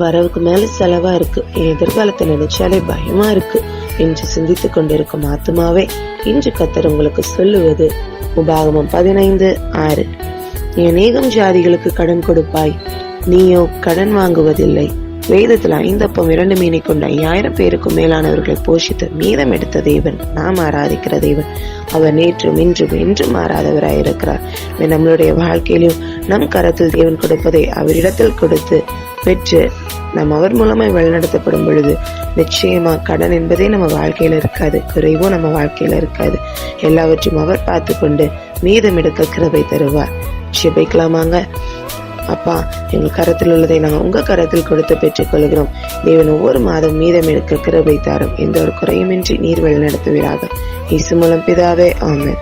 வரவுக்கு மேல செலவா இருக்கு, எதிர்காலத்தை நினைச்சாலே பயமா இருக்கு என்று சிந்தித்துக் கொண்டிருக்கும் ஆத்துமாவே, இன்று கர்த்தர் உங்களுக்கு சொல்லுவது உபாகமம் 15:6. நீ அநேகம் ஜாதிகளுக்கு கடன் கொடுப்பாய், நீயோ கடன் வாங்குவதில்லை. வேதத்தில் 5 அப்பம் 2 மீனை கொண்ட 5000 பேருக்கும் மேலானவர்களை போஷித்து மீதம் எடுத்த தேவன் நாம் ஆராதிக்கிற தேவன். அவர் நேற்றும் இன்றும் என்றும் மாறாதவராயிருக்கிறார். நம்மளுடைய வாழ்க்கையிலும் நம் கரத்தில் தேவன் கொடுப்பதை அவரிடத்தில் கொடுத்து பெற்று நாம் அவர் மூலமாய் வழிநடத்தப்படும் பொழுது நிச்சயமா கடன் என்பதே நம்ம வாழ்க்கையில இருக்காது, குறைவோ நம்ம வாழ்க்கையில இருக்காது. எல்லாவற்றையும் அவர் பார்த்து கொண்டு மீதம் எடுக்க கிருபை தருவார். ஜெபிக்கலாமாங்க? அப்பா, எங்கள் கரத்தில் உள்ளதை நாங்கள் உங்க கரத்தில் கொடுத்து பெற்றுக் கொள்கிறோம். தேவன் ஒவ்வொரு மாதம் மீதம் எடுக்க கிருபை தாரும். எந்த ஒரு குறையுமின்றி நீர் வழி நடத்துவீராக. இயேசு மூலம் பிதாவே, ஆமென்.